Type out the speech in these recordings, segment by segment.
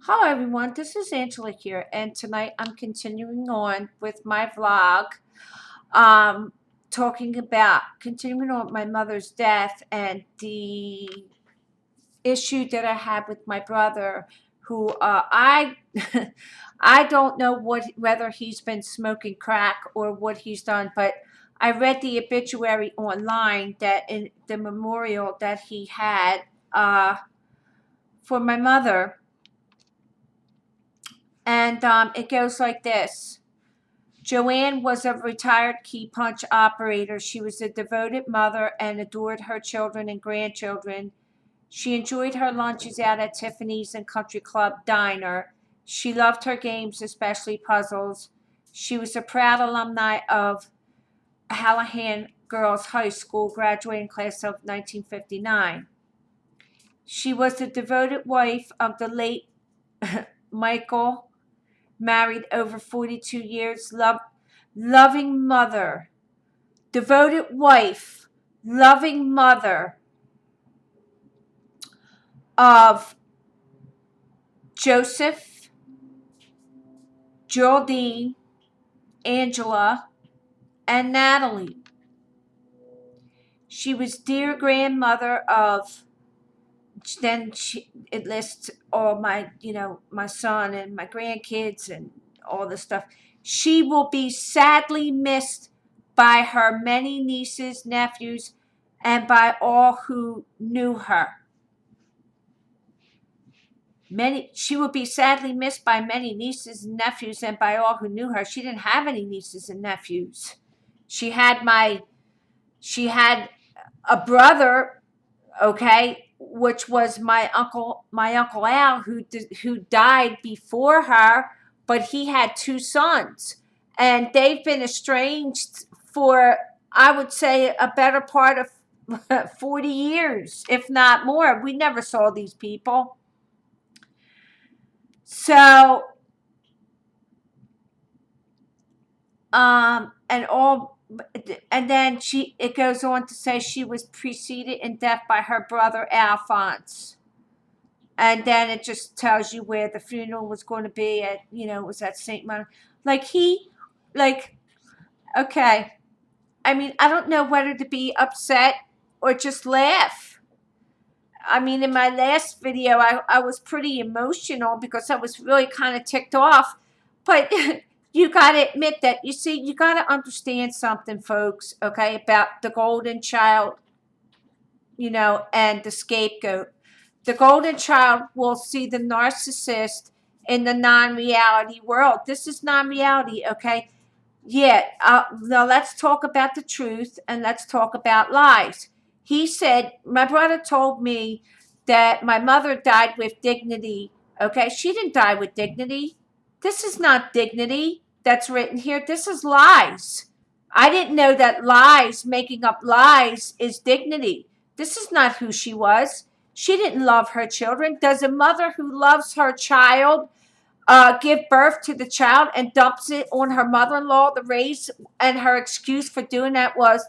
Hello everyone, this is Angela here, and tonight I'm continuing on with my vlog, um, continuing on with my mother's death and the issue that I had with my brother, who I I don't know whether he's been smoking crack or what he's done, but I read the obituary online that in the memorial that he had for my mother. And it goes like this. Joanne was a retired key punch operator. She was a devoted mother and adored her children and grandchildren. She enjoyed her lunches out at Tiffany's and Country Club Diner. She loved her games, especially puzzles. She was a proud alumni of Hallahan Girls High School, graduating class of 1959. She was the devoted wife of the late Michael, married over 42 years, loving mother, devoted wife, loving mother of Joseph, Geraldine, Angela, and Natalie. She was dear grandmother of, it lists all my, my son and my grandkids and all this stuff. She will be sadly missed by her many nieces, nephews, and by all who knew her. She will be sadly missed by many nieces and nephews and by all who knew her. She didn't have any nieces and nephews. She had a brother, okay, which was my uncle Al, who died before her, but he had two sons, and they've been estranged for, I would say, a better part of 40 years, if not more. We never saw these people. So, and all, and then it goes on to say she was preceded in death by her brother Alphonse. And then it just tells you where the funeral was going to be at, it was at St. Monica. Okay. I mean, I don't know whether to be upset or just laugh. I mean, in my last video, I was pretty emotional because I was really kind of ticked off. But you got to admit that, you got to understand something, folks, okay, about the golden child, and the scapegoat. The golden child will see the narcissist in the non-reality world. This is non-reality, okay? Yeah, now let's talk about the truth and let's talk about lies. He said, my brother told me that my mother died with dignity, okay? She didn't die with dignity. This is not dignity that's written here. This is lies. I didn't know that making up lies, is dignity. This is not who she was. She didn't love her children. Does a mother who loves her child give birth to the child and dumps it on her mother-in-law to raise, and her excuse for doing that was,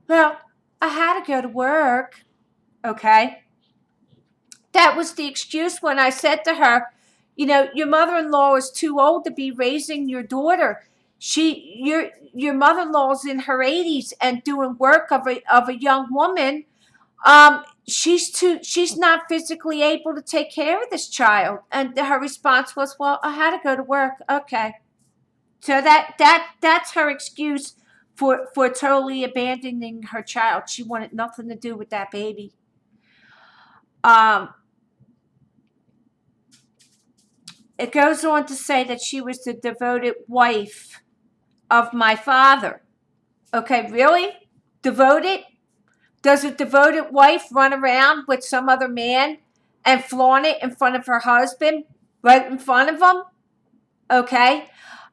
well, I had to go to work, okay? That was the excuse when I said to her, your mother-in-law is too old to be raising your daughter. Your mother-in-law's in her 80s and doing work of a young woman. She's not physically able to take care of this child. And her response was, well, I had to go to work. Okay. So that's her excuse for totally abandoning her child. She wanted nothing to do with that baby. It goes on to say that she was the devoted wife of my father. Okay, really? Devoted? Does a devoted wife run around with some other man and flaunt it in front of her husband, right in front of him? Okay?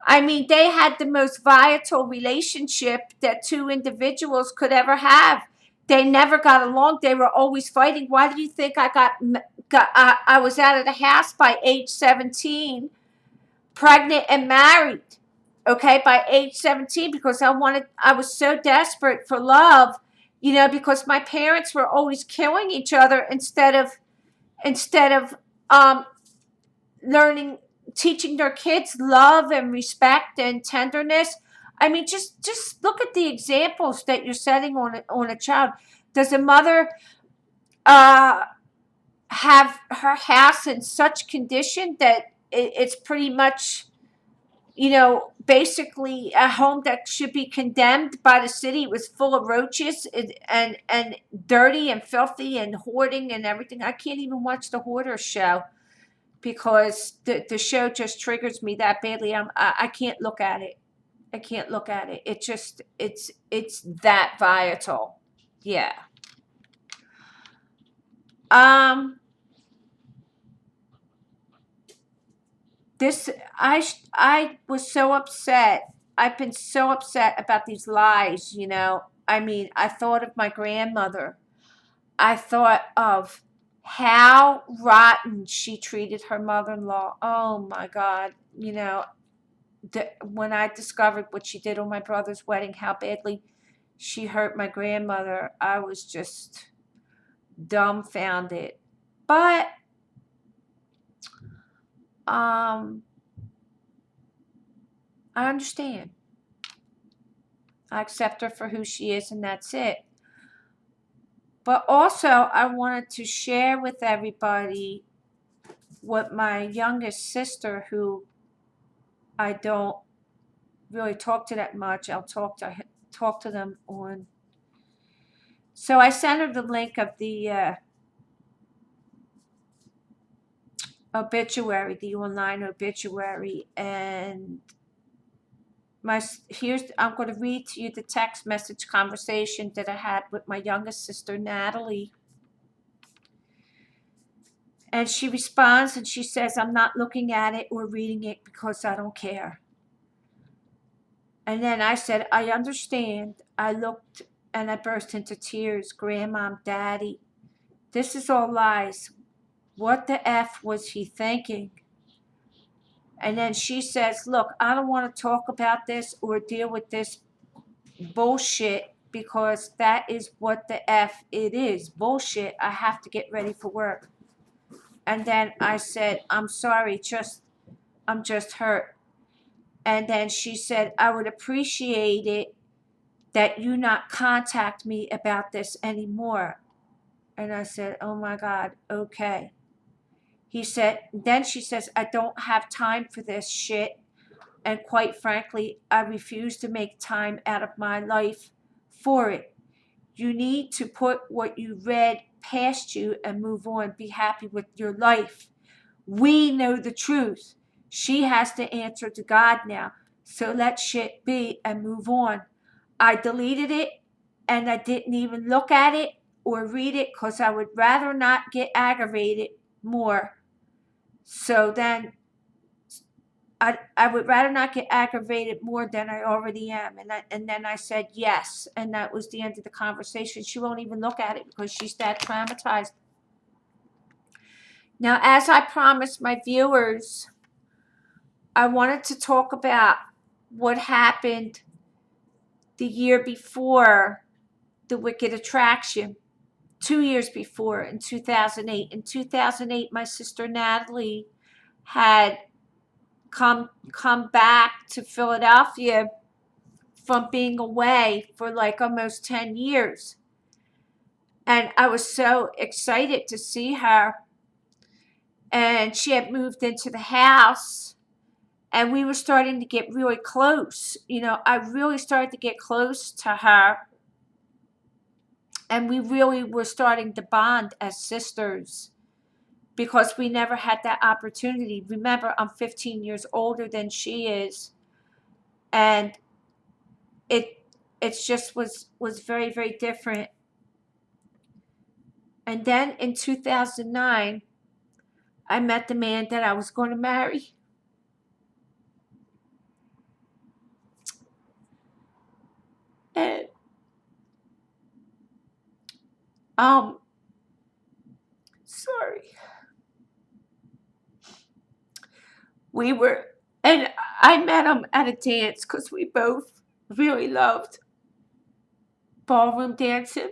I mean, they had the most vital relationship that two individuals could ever have. They never got along. They were always fighting. Why do you think I was out of the house by age 17, pregnant and married? Okay, by age 17, because I was so desperate for love, because my parents were always killing each other instead of learning, teaching their kids love and respect and tenderness. I mean, just look at the examples that you're setting on a child. Does a mother uh, have her house in such condition that it's pretty much, basically a home that should be condemned by the city? It was full of roaches and dirty and filthy and hoarding and everything. I can't even watch the hoarder show because the show just triggers me that badly. I can't look at it. I can't look at it. It just it's that volatile. Yeah. Um. This I was so upset. I've been so upset about these lies. I mean, I thought of my grandmother. I thought of how rotten she treated her mother-in-law. Oh my God. When I discovered what she did on my brother's wedding, how badly she hurt my grandmother, I was just dumbfounded. But um, I understand. I accept her for who she is, and that's it. But also, I wanted to share with everybody what my youngest sister, who I don't really talk to that much, I'll talk to them on. So I sent her the link of the obituary, the online obituary, and I'm going to read to you the text message conversation that I had with my youngest sister, Natalie. And she responds and she says, "I'm not looking at it or reading it because I don't care." And then I said, "I understand." I looked and I burst into tears. "Grandma, Daddy, this is all lies. What the F was he thinking?" And then she says, "Look, I don't want to talk about this or deal with this bullshit because that is what the F it is. Bullshit. I have to get ready for work." And then I said, "I'm sorry, I'm just hurt." And then she said, "I would appreciate it that you not contact me about this anymore." And I said, "Oh my God, okay." Then she says, "I don't have time for this shit. And quite frankly, I refuse to make time out of my life for it. You need to put what you read past you and move on. Be happy with your life. We know the truth. She has to answer to God now. So let shit be and move on." I deleted it and I didn't even look at it or read it because I would rather not get aggravated more. So then I would rather not get aggravated more than I already am. And then I said yes. And that was the end of the conversation. She won't even look at it because she's that traumatized. Now, as I promised my viewers, I wanted to talk about what happened the year before the Wicked Attraction. 2 years before, in 2008. In 2008, my sister Natalie had come back to Philadelphia from being away for like almost 10 years. And I was so excited to see her. And she had moved into the house and we were starting to get really close. I really started to get close to her. And we really were starting to bond as sisters because we never had that opportunity. Remember, I'm 15 years older than she is. And it's just was very, very different. And then in 2009, I met the man that I was going to marry. And sorry. We were and I met him at a dance because we both really loved ballroom dancing.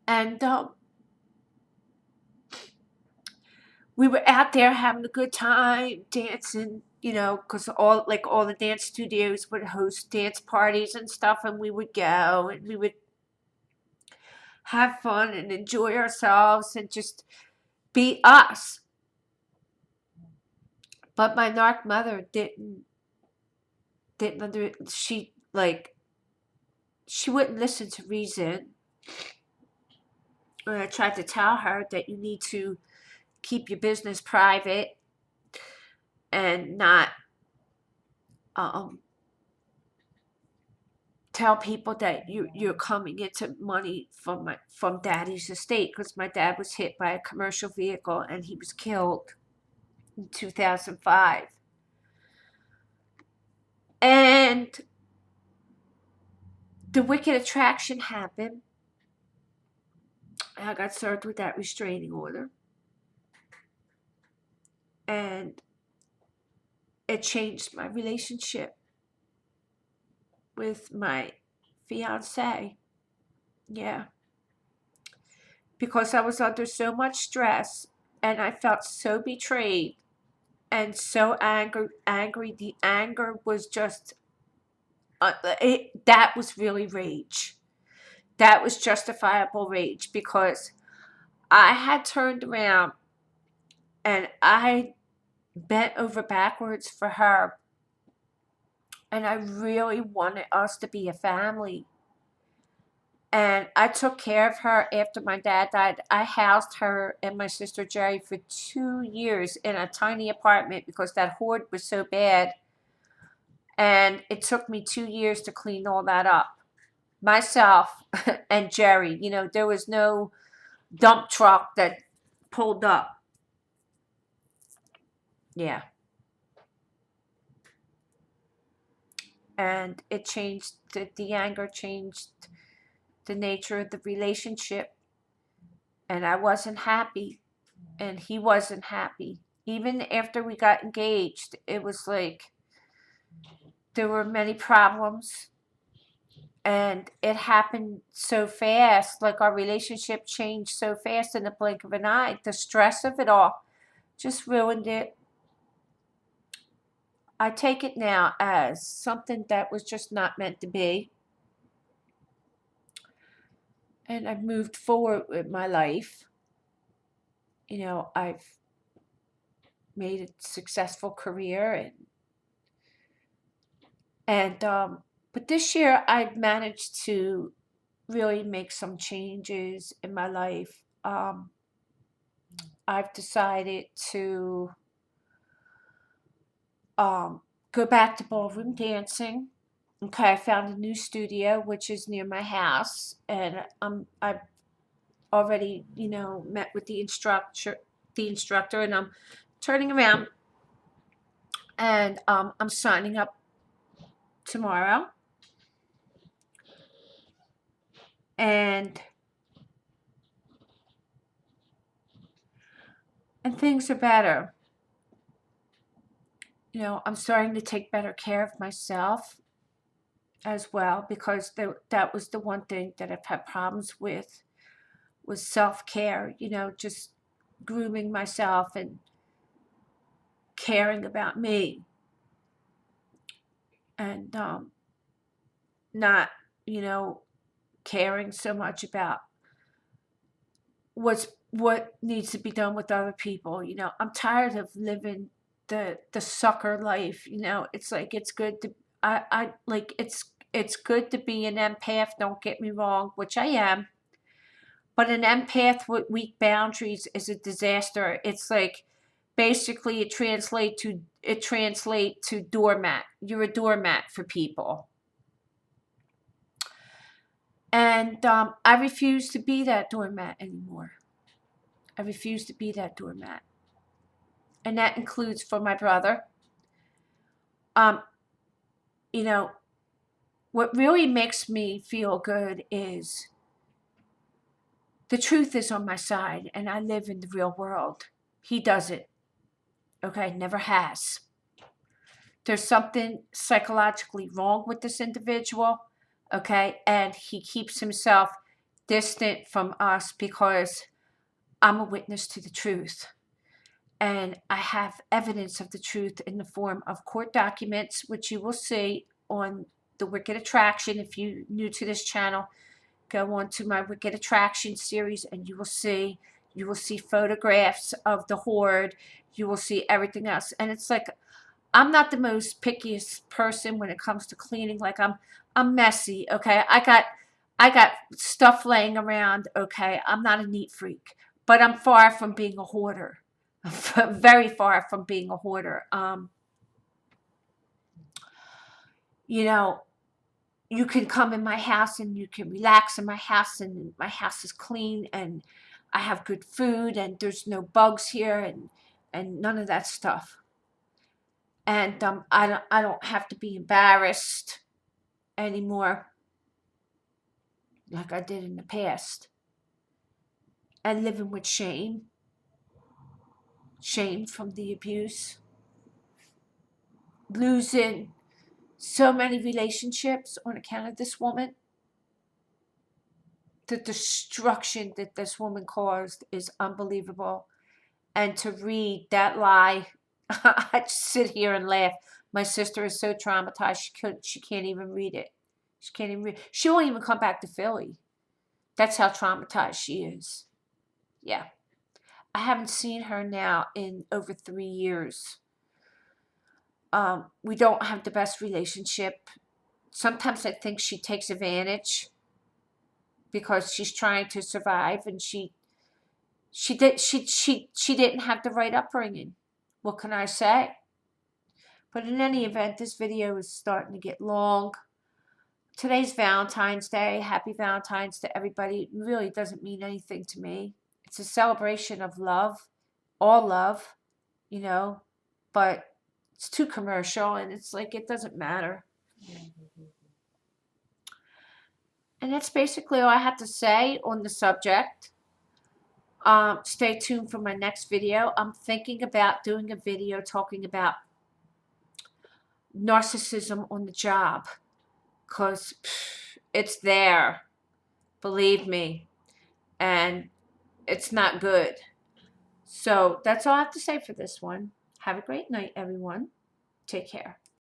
And we were out there having a good time, dancing, you know, because all the dance studios would host dance parties and stuff, and we would go and we would have fun and enjoy ourselves and just be us. But my narc mother didn't she wouldn't listen to reason. When I tried to tell her that you need to keep your business private and not um, tell people that you're coming into money from daddy's estate, because my dad was hit by a commercial vehicle and he was killed in 2005. And the wicked attraction happened. I got served with that restraining order. And it changed my relationship with my fiance. Yeah. Because I was under so much stress and I felt so betrayed and so angry. The anger was just, that was really rage. That was justifiable rage, because I had turned around and I bent over backwards for her. And I really wanted us to be a family. And I took care of her after my dad died. I housed her and my sister Jerry for 2 years in a tiny apartment because that hoard was so bad. And it took me 2 years to clean all that up. Myself and Jerry, you know, there was no dump truck that pulled up. Yeah. And it changed, the anger changed the nature of the relationship. And I wasn't happy. And he wasn't happy. Even after we got engaged, it was like there were many problems. And it happened so fast. Like, our relationship changed so fast in the blink of an eye. The stress of it all just ruined it. I take it now as something that was just not meant to be. And I've moved forward with my life. You know, I've made a successful career, but this year I've managed to really make some changes in my life. I've decided to go back to ballroom dancing. Okay, I found a new studio which is near my house, and I've already, you know, met with the instructor, and I'm turning around, and I'm signing up tomorrow, and things are better. You know, I'm starting to take better care of myself as well, because that was the one thing that I've had problems with, was self-care, you know, just grooming myself and caring about me, and not, you know, caring so much about what needs to be done with other people. You know, I'm tired of living the sucker life. You know, it's like, it's good to I like it's good to be an empath, don't get me wrong, which I am. But an empath with weak boundaries is a disaster. It's like, basically it translate to doormat. You're a doormat for people. And I refuse to be that doormat anymore. I refuse to be that doormat. And that includes for my brother. You know, what really makes me feel good is the truth is on my side, and I live in the real world. He doesn't. Okay, never has. There's something psychologically wrong with this individual. Okay, and he keeps himself distant from us because I'm a witness to the truth. And I have evidence of the truth in the form of court documents, which you will see on the Wicked Attraction. If you're new to this channel, go on to my Wicked Attraction series and you will see photographs of the horde. You will see everything else. And it's like, I'm not the most pickiest person when it comes to cleaning. Like I'm messy, okay? I got stuff laying around, okay? I'm not a neat freak, but I'm far from being a hoarder. Very far from being a hoarder. You know, you can come in my house and you can relax in my house, and my house is clean and I have good food and there's no bugs here and none of that stuff. And I don't have to be embarrassed anymore like I did in the past, and living with shame from the abuse, losing so many relationships on account of this woman. The destruction that this woman caused is unbelievable. And to read that lie, I just sit here and laugh. My sister is so traumatized she can't even read it. She can't even read it. She won't even come back to Philly. That's how traumatized she is. Yeah. I haven't seen her now in over 3 years. We don't have the best relationship. Sometimes I think she takes advantage because she's trying to survive, and she didn't have the right upbringing. What can I say? But in any event, this video is starting to get long. Today's Valentine's Day. Happy Valentine's to everybody. It really doesn't mean anything to me. It's a celebration of love, all love, you know, but it's too commercial and it's like it doesn't matter. And that's basically all I have to say on the subject. Stay tuned for my next video. I'm thinking about doing a video talking about narcissism on the job, because it's there, believe me, and it's not good. So that's all I have to say for this one. Have a great night, everyone. Take care.